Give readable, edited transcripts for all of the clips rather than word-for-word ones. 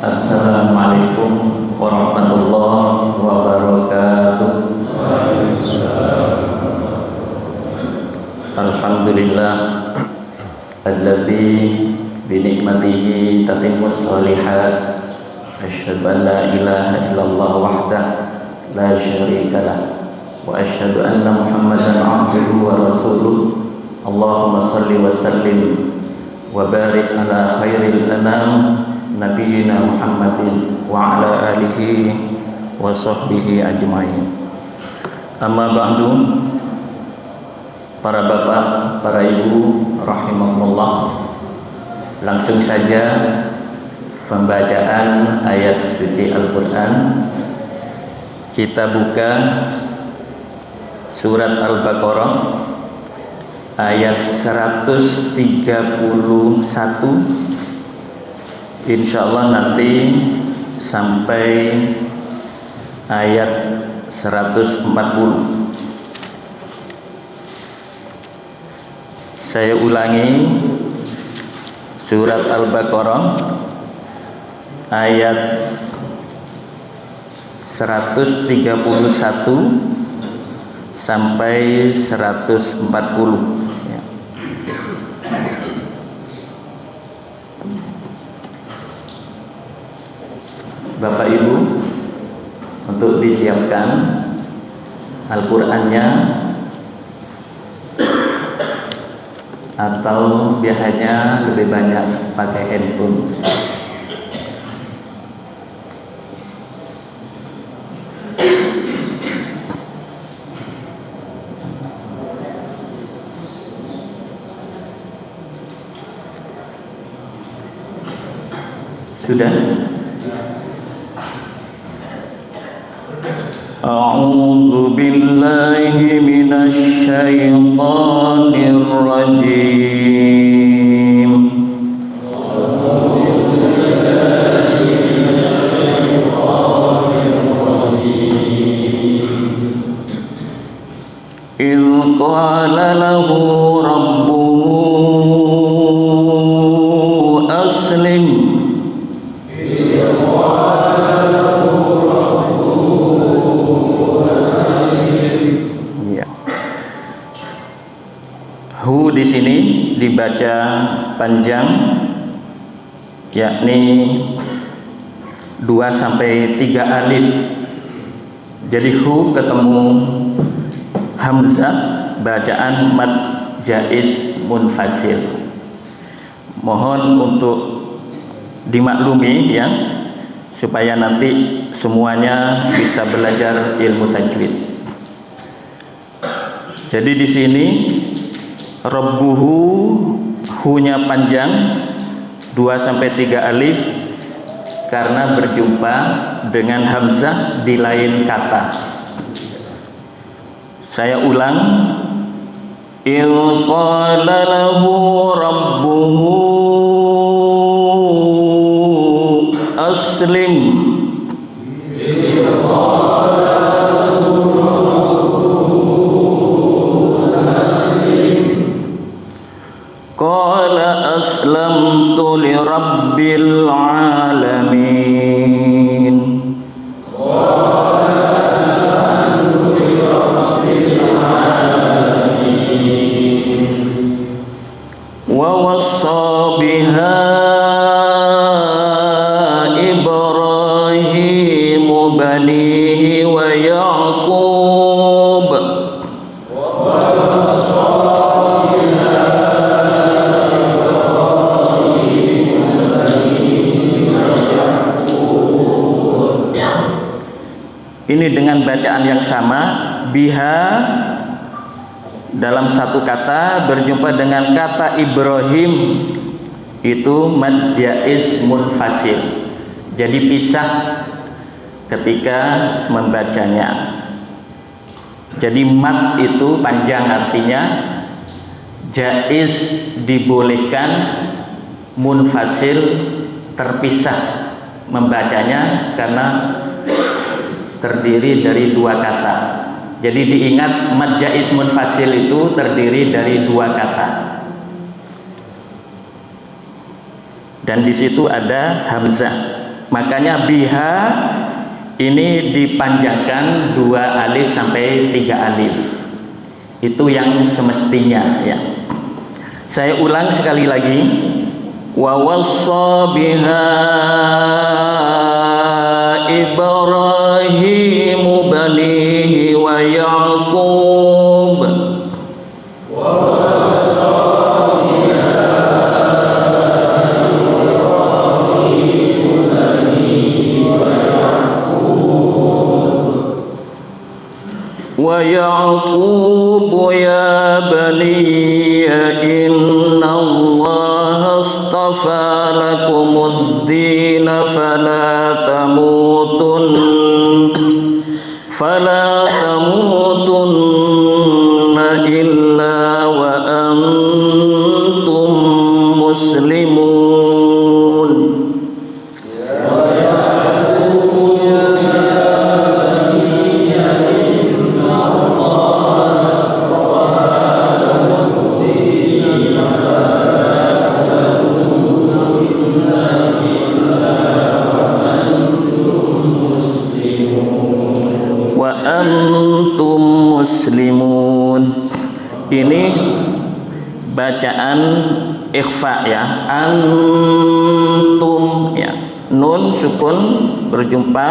Assalamualaikum warahmatullahi wabarakatuh. Alhamdulillah alladzi bi nikmatihi tatimmus shalihat. Asyhadu an la ilaha illallah wahdahu la syarika lah wa asyhadu anna Muhammadan abduhu wa rasuluh. Allahumma shalli wa sallim wa barik ala khairil anam Nabiyyina Muhammadin wa ala alihi wa sahbihi ajma'in. Amma ba'du, para bapak, para ibu rahimahumullah, langsung saja pembacaan ayat suci Al-Quran. Kita buka surat Al-Baqarah ayat 131, insyaallah nanti sampai ayat 140. Saya ulangi, surat Al-Baqarah ayat 131 sampai 140. Bapak Ibu, untuk disiapkan Al-Qur'annya, atau biasanya lebih banyak pakai handphone. Sudah? A'udzu billahi minasy syaithanir rajim. إِذْ قَالَ لَهُ رَبُّهُ أَسْلِمْ. Hu di sini dibaca panjang, yakni 2 sampai 3 alif. Jadi hu ketemu hamzah, bacaan mad jaiz munfasil. Mohon untuk dimaklumi ya, supaya nanti semuanya bisa belajar ilmu tajwid. Jadi di sini Rabbuhu, hu-nya panjang 2 sampai 3 alif karena berjumpa dengan hamzah di lain kata. Saya ulang. Il qala lahu rabbuhu aslim. Qala aslamtu li rabbil alamin. Wa wassa biha Ibrahim banihi wa Yaqub. Ini dengan bacaan yang sama, biha dalam satu kata berjumpa dengan kata Ibrahim, itu mad jaiz munfasil. Jadi pisah ketika membacanya. Jadi mad itu panjang, artinya jaiz dibolehkan, munfasil terpisah membacanya karena terdiri dari 2 kata. Jadi diingat mad jaiz munfasil itu terdiri dari 2 kata. Dan di situ ada hamzah. Makanya biha ini dipanjangkan 2 alif sampai 3 alif. Itu yang semestinya ya. Saya ulang sekali lagi. Wa wassa biha Ibrahim banihi wa Yaqub. Wa Yaqub ya baniya inna Allah astafa lakumud-din fala tamutunna illa wa antum muslimun. Antum muslimun. Ini bacaan ikhfa ya. Antum ya. Nun sukun berjumpa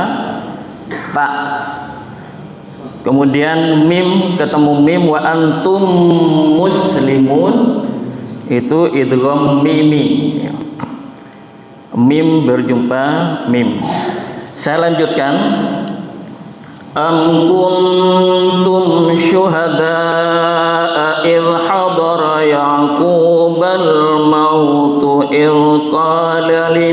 ta. Kemudian mim ketemu mim wa antum muslimun itu idgham mimi ya. Mim berjumpa mim. Saya lanjutkan. Am kuntum syuhada'a idh hadara Ya'qubal mautu idh qala li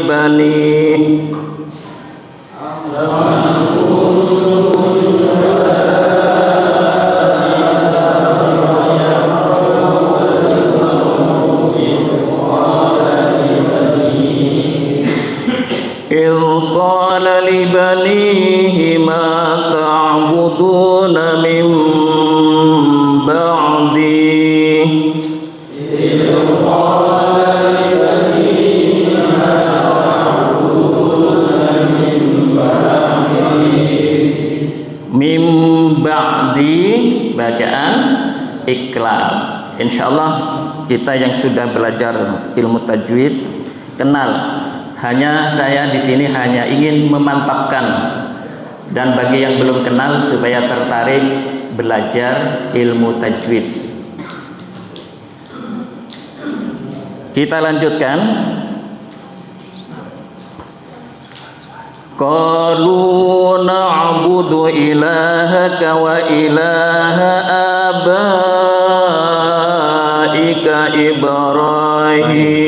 banihi ma ta'buduna min ba'di min ba'di bacaan iqlab. Insyaallah kita yang sudah belajar ilmu tajwid kenal. Hanya saya di sini hanya ingin memantapkan dan bagi yang belum kenal supaya tertarik belajar ilmu tajwid. Kita lanjutkan. Qalu na'budu ilahaka wa ilaha abaika Ibrahim.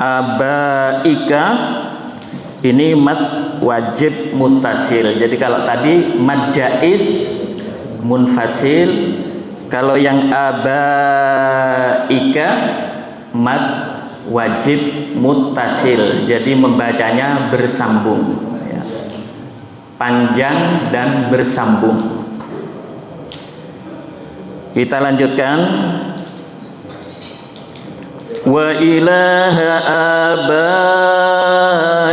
Abaika ini mad wajib muttasil. Jadi kalau tadi mad jaiz munfasil, kalau yang abaika mad wajib muttasil. Jadi membacanya bersambung ya. Panjang dan bersambung. Kita lanjutkan. Wa ilaha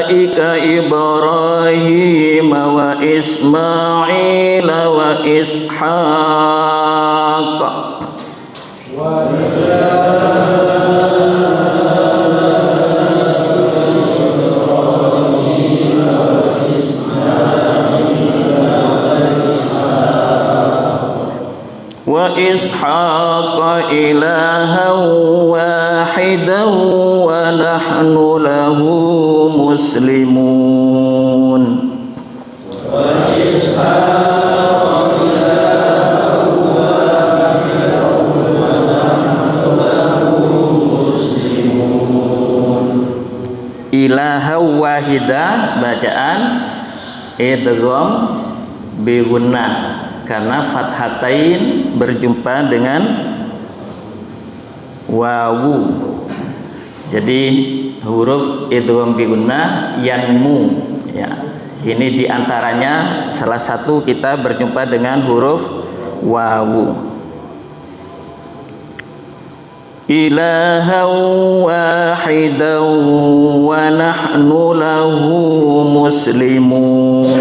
abaika Ibrahim wa Ismail wa Ishaq wa Ishaq ilahan wahidan wa nahnu lahu muslimun. Wa Ishaq ilahan wahidan wa nahnu lahu muslimun. Ilahan wahidah bacaan idgham bi gunnah karena fathatain berjumpa dengan wawu. Jadi huruf idgham bi gunnah yanmu ya. Ini diantaranya salah satu kita berjumpa dengan huruf wawu. Ilahan wahidan wa nahnu lahu muslimun.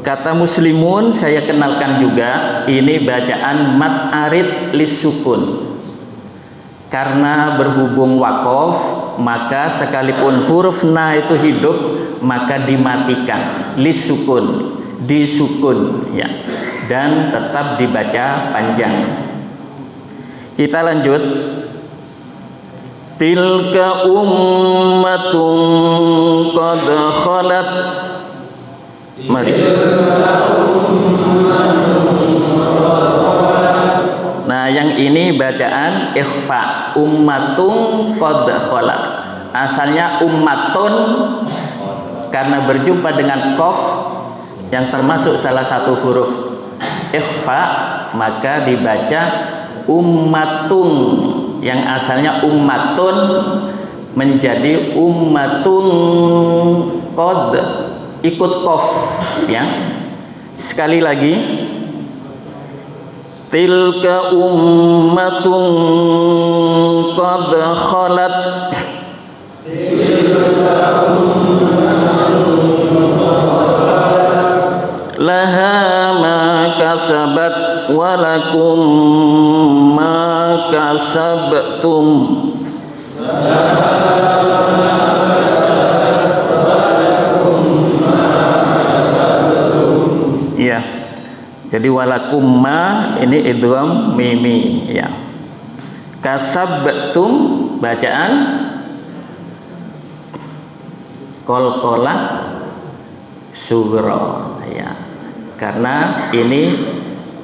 Kata muslimun saya kenalkan juga, ini bacaan mad arid lisukun. Karena berhubung wakof, maka sekalipun huruf na itu hidup, maka dimatikan, lisukun, disukun, ya, dan tetap dibaca panjang. Kita lanjut. Tilka ummatun qad khalat. Mari. Nah, yang ini bacaan ikhfa, ummatun qad khalat. Asalnya ummatun, karena berjumpa dengan qaf yang termasuk salah satu huruf ikhfa, maka dibaca ummatun, yang asalnya ummatun menjadi ummatun qad, ikut qaf, ya. Sekali lagi, tilka ummatun qad khalat, laha ma kasabat wa lakum ma kasabtum. Ya, jadi walakumma ini idgham mimi, ya. Kasabtum bacaan qalqalah sughra, ya. Karena ini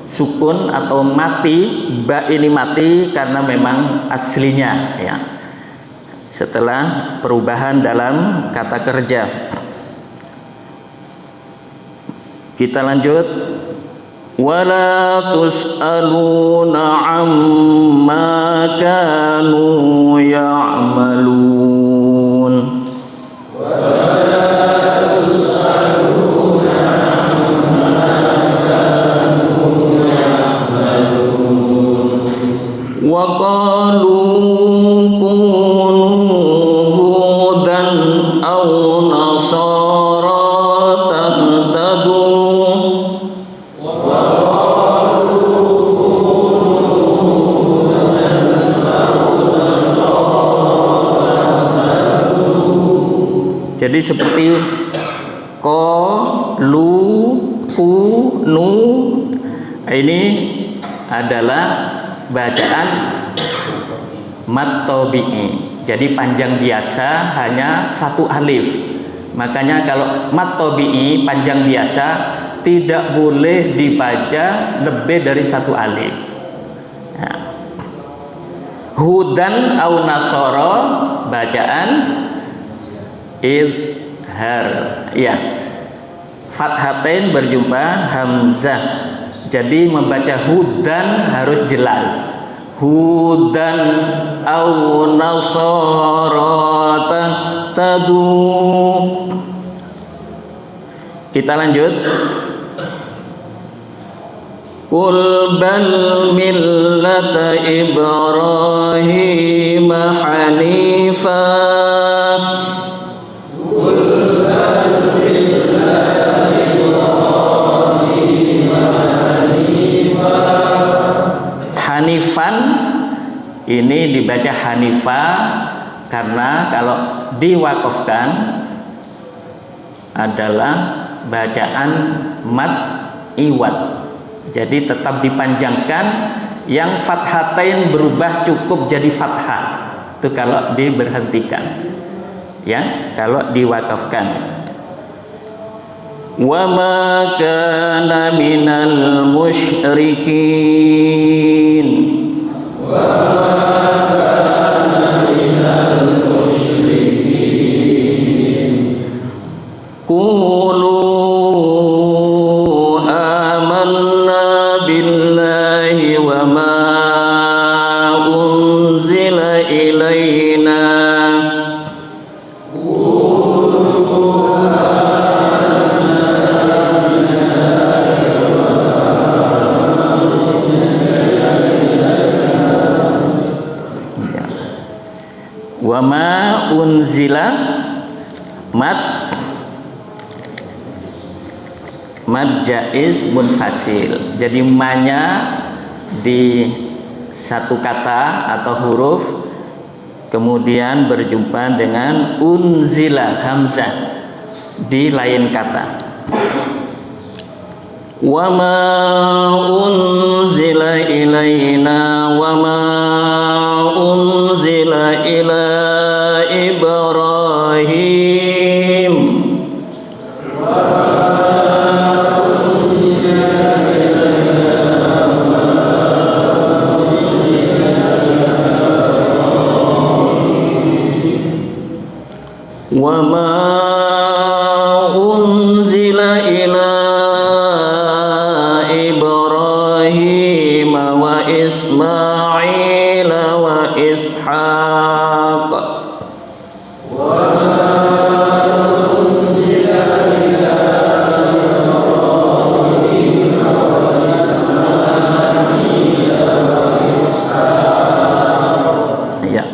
sukun atau mati, ba ini mati karena memang aslinya, ya. Setelah perubahan dalam kata kerja. Kita lanjut. Wala tus'aluna amma kanu ya'malun. Wa qalu kunu hudan aw nasara tahtadu. Jadi seperti ko, lu, ku, nu, ini adalah bacaan mad tabi'i. Jadi panjang biasa hanya satu alif. Makanya kalau mad tabi'i panjang biasa tidak boleh dibaca lebih dari satu alif. Nah. Hudan au nasoro bacaan idhar, ya. Fathatain berjumpa hamzah. Jadi membaca hudan harus jelas. Hudan au nasara tahtadu. Kita lanjut. Qul bal millata Ibrahim hanifa. Hanifan ini dibaca hanifa karena kalau diwakafkan adalah bacaan mad iwad, jadi tetap dipanjangkan. Yang fathatain berubah cukup jadi fathah, itu kalau diberhentikan, ya, kalau diwakafkan. Wa ma kana minal musyrikin. Wa ma kana minal musyrikin. Qulu amanna unzila mad jaiz munfasil. Jadi ma-nya di satu kata atau huruf kemudian berjumpa dengan unzila hamzah di lain kata. Wa ma unzila ilaina wa ma unzila ila Ibrahim. Wa ma unzila ila Ibrahim wa Ismail wa Ishaq. Wa unzila ila Ibrahim wa Ismail wa Ishaq. Ya.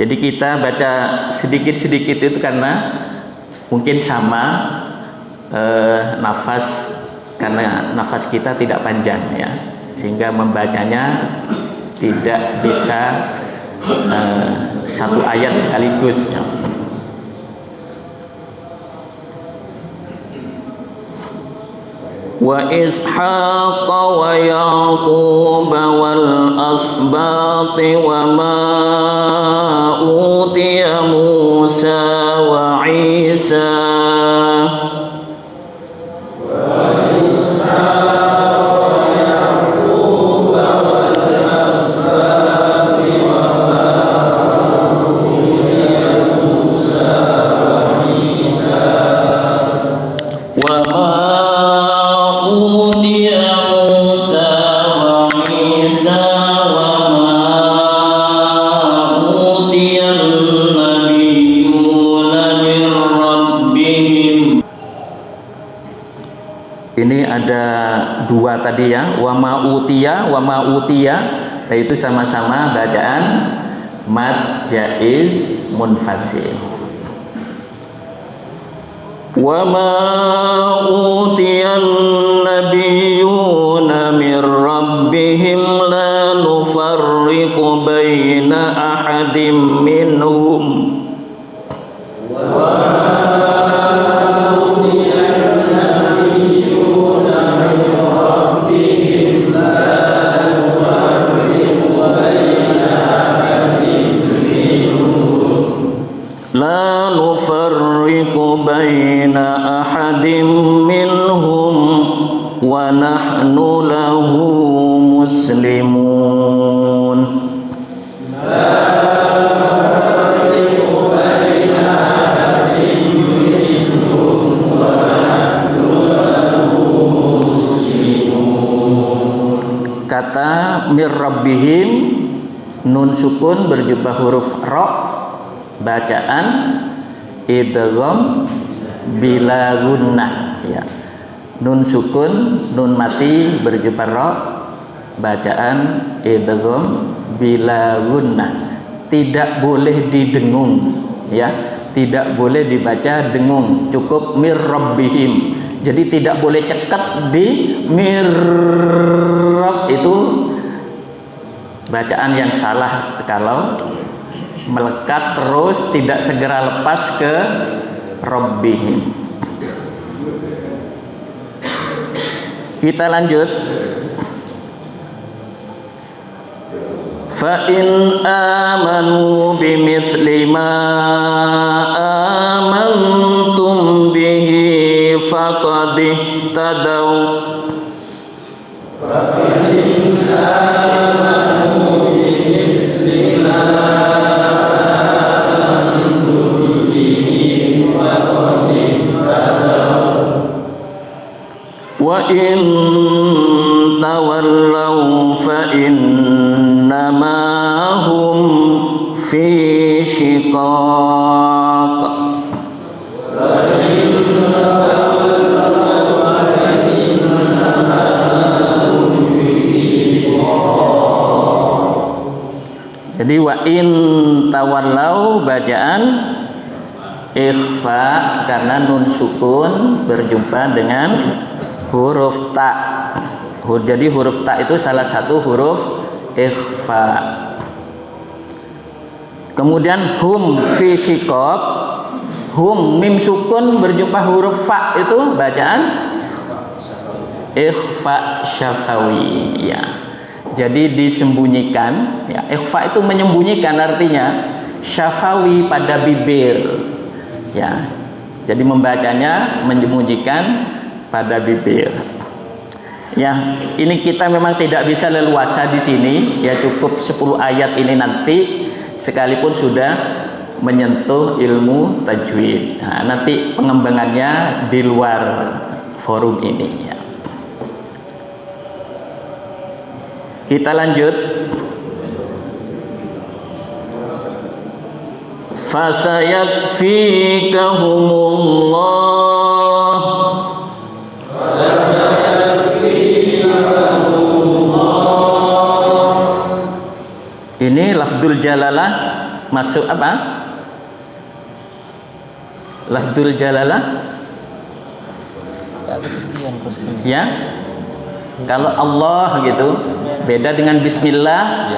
Jadi kita baca sedikit-sedikit itu karena mungkin sama nafas, karena nafas kita tidak panjang ya, sehingga membacanya tidak bisa satu ayat sekaligus ya. Wa Ishaq wa Yaqub wal asbati wa ma utiya Musa wa Isa. Ini ada dua tadi ya, wa ma'utiya, itu sama-sama bacaan mad jaiz munfasil. Wa ma'utiyan nabiyyuna min rabbihim la nufarriqu baina ahadim minhum. La nufarriqu baina ahadim minhum wa nahnu lahu muslimun. La nufarriqu baina ahadim minhum wa nahnu lahu muslimun. Kata mir rabbihim, nun sukun berjumpa huruf ra, bacaan idgham bila gunnah ya. Nun sukun, nun mati berjumpa ra, bacaan idgham bila gunnah. Tidak boleh didengung ya, tidak boleh dibaca dengung, cukup mir rabbihim. Jadi tidak boleh cekat di mir, itu bacaan yang salah kalau melekat terus tidak segera lepas ke rabbihim. Kita lanjut. Fa in amanu bimithli ma amantum bihi faqad ihtadaw. Fa in amanu bimithli ma wa in tawallaw fa innama hum fi shiqaq. Jadi wa in tawallaw bacaan ikhfa karena nun sukun berjumpa dengan huruf ta. Jadi huruf ta itu salah satu huruf ikhfa. Kemudian hum fi shiqaq, hum mim sukun berjumpa huruf fa itu bacaan ikhfa syafawi ya. Jadi disembunyikan ya. Ikhfa itu menyembunyikan artinya, syafawi pada bibir ya. Jadi membacanya menyembunyikan pada bibir. Ya, ini kita memang tidak bisa leluasa di sini ya, cukup 10 ayat ini nanti sekalipun sudah menyentuh ilmu tajwid. Nah, nanti pengembangannya di luar forum ini ya. Kita lanjut. Fasayakfikahumullah. Ini lafdzul jalalah masuk apa? Lafdzul jalalah ya. Kalau Allah gitu beda dengan bismillah.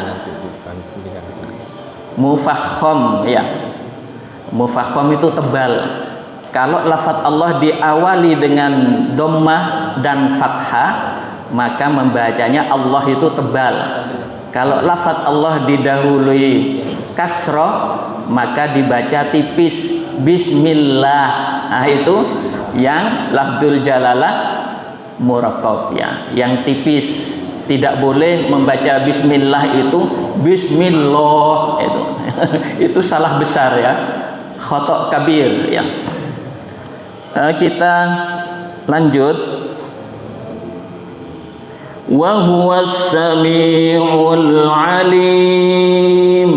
Mufakham ya. Mufakham itu tebal. Kalau lafaz Allah diawali dengan dhammah dan fathah, maka membacanya Allah itu tebal. Kalau lafaz Allah didahului kasroh, maka dibaca tipis bismillah. Nah itu yang lafdzul jalalah muraqqab ya, yang tipis. Tidak boleh membaca bismillah itu bismillah itu. Itu salah besar ya, khotok kabir ya. Kita lanjut. Wa huwas samiul alim.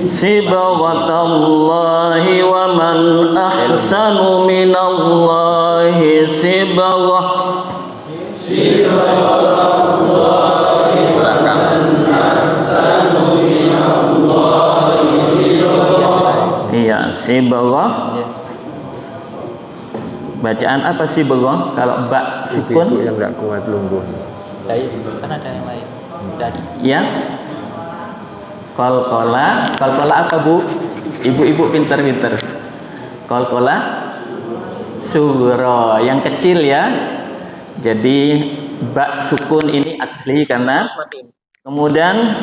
Sibghatallahi wa man ahsanu minallahi sibghah. Iya, sibghah. Bacaan apa sibghah? Kalau ba sukun yang enggak kuat lungguh. Kan ada yang lain dari. Ya. Qalqala apa Bu? Ibu-ibu pinter-pinter. Qalqala sugro, yang kecil ya. Jadi ba sukun ini asli karena kemudian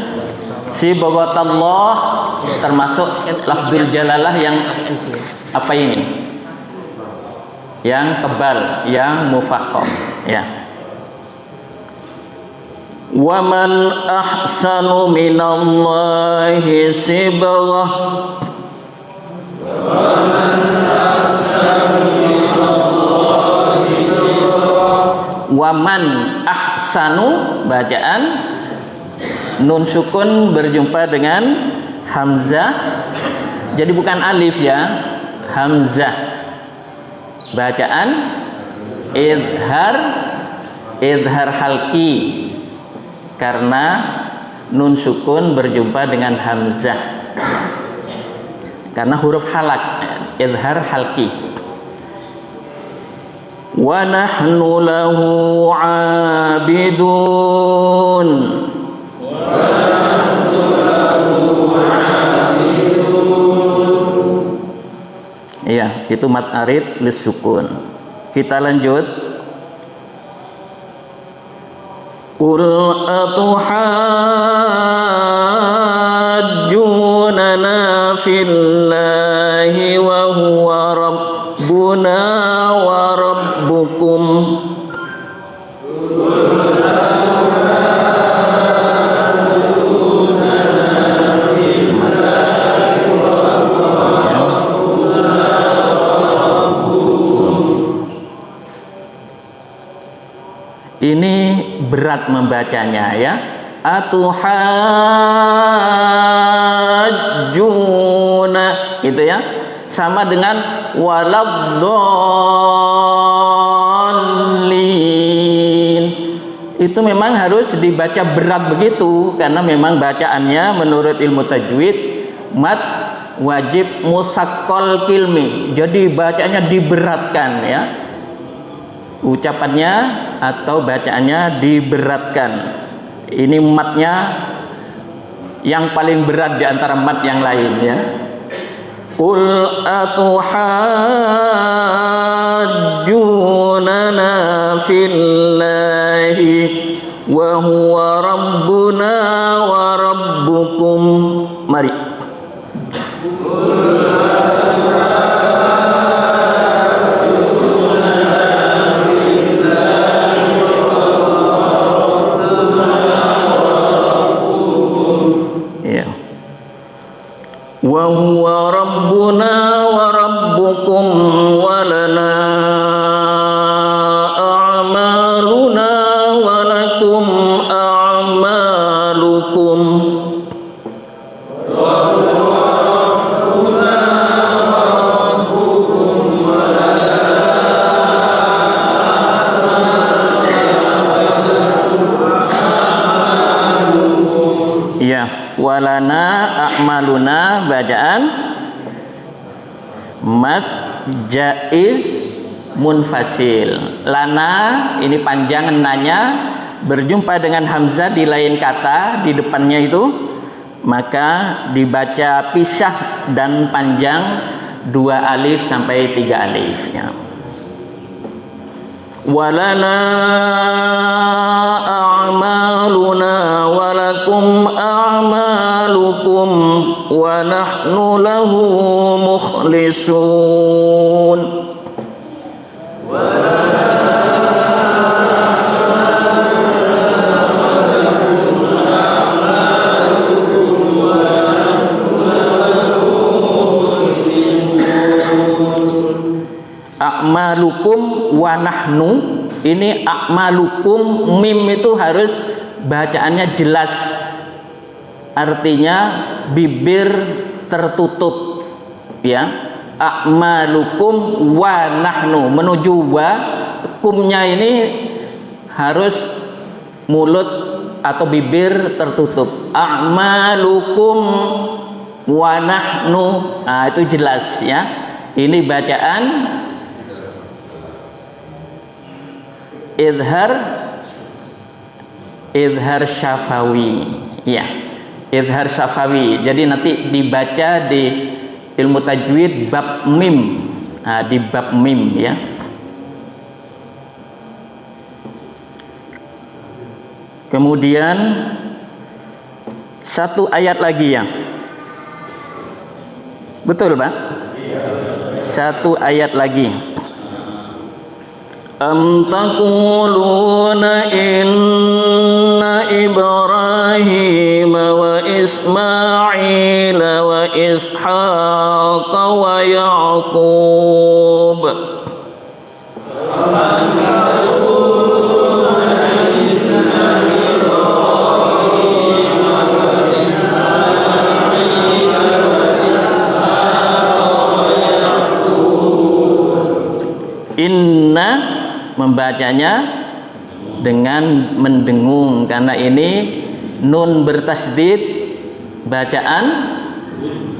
sibghatallah termasuk lafdzul jalalah yang apa ini? Yang tebal, yang mufakham ya. Wa man ahsanu minallahi sibghah. Wa man ahsanu bacaan nun sukun berjumpa dengan hamzah. Jadi bukan alif ya, hamzah. Bacaan idhar halki. Karena nun sukun berjumpa dengan hamzah, karena huruf halak, idhar halki. Wa nahnu lahu abidun. Iya, itu mat arid lis sukun. Kita lanjut. Qul atuhajjunana fillahi wa huwa rabbuna wa rabbukum. Ini berat membacanya ya. Atuhajjuna gitu ya. Sama dengan waladdallin. itu memang harus dibaca berat begitu, karena memang bacaannya menurut ilmu tajwid mat wajib musaqqal kilmi, jadi bacanya diberatkan ya, ucapannya atau bacaannya diberatkan. Ini matnya yang paling berat di antara mat yang lain ya. Qul atuhajjunana fillahi wa huwa rabbuna wa rabbukum. Mari. Ya. Wa huwa rabbuna wa rabbukum wa lana a'maluna wa lakum a'malukum. Ya, walana a'maluna bacaan mad jaiz munfasil. Lana ini panjang nanya berjumpa dengan hamzah di lain kata di depannya itu, maka dibaca pisah dan panjang 2 alif sampai 3 alif ya. Walana a'maluna walakum a'malukum wa nahnu lahu mukhlisun. A'malukum wa nahnu, ini a'malukum mim itu harus bacaannya jelas, artinya bibir tertutup ya. A'malukum wa nahnu, menuju wa, kumnya ini harus mulut atau bibir tertutup. A'malukum wa nahnu, nah itu jelas ya. Ini bacaan idhar syafawi ya, idhar syafawi. Jadi nanti dibaca di ilmu tajwid bab mim, nah, di bab mim ya. Kemudian satu ayat lagi ya, betul Pak? Satu ayat lagi. Am taquluna inna Ibrahim wa Ismail wa Ishaq wa Yaqub. Inna membacanya dengan mendengung, karena ini nun bertasdid, bacaan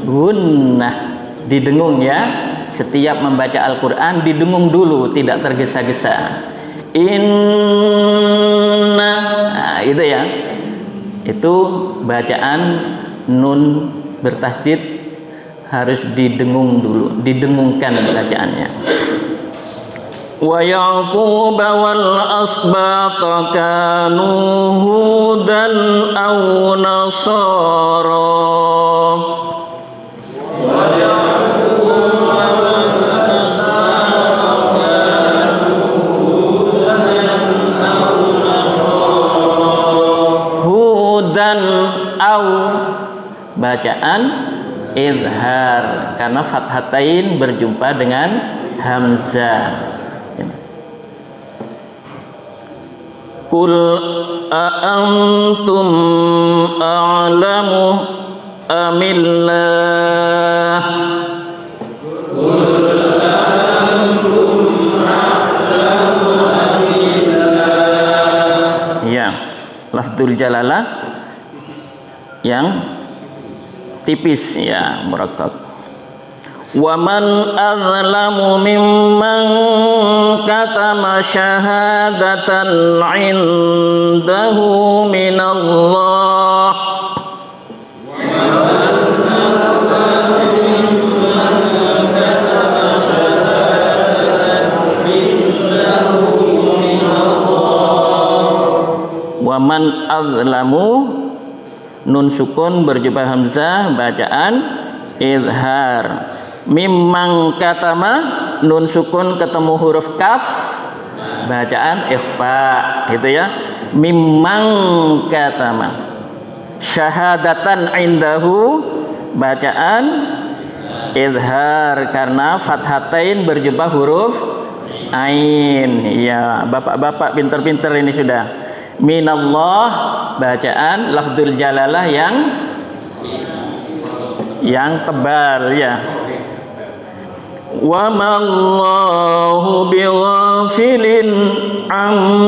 gunnah, didengung ya. Setiap membaca Al-Quran didengung dulu, tidak tergesa-gesa. Inna, nah, itu ya, itu bacaan nun bertasdid harus didengung dulu, didengungkan bacaannya. Wa Yaqub wal asbata kanu hudan aw nasara. Wa Yaqub wal asbata kanu hudan aw nasara. Hudan aw, bacaan izhar karena fathatain berjumpa dengan hamzah. Qul a'antum a'lamu amillah. Qul a'antum a'lamu amillah. Ya. lafdzul jalalah yang tipis ya, murakkab. Wa man azlamu mimman katama syahadatan indahu minallah. Wa man azlamu, nun sukun berjubah hamzah, bacaan izhar. Mimman katama, nun sukun ketemu huruf kaf, bacaan ikhfa, gitu ya. Mimman katama. Syahadatan indahu, bacaan izhar karena fathatain berjubah huruf ain. Ya, bapak-bapak pinter-pinter ini sudah. Minallah, bacaan lafdzul jalalah yang tebal ya. Wa ma Allahu bighafilin amma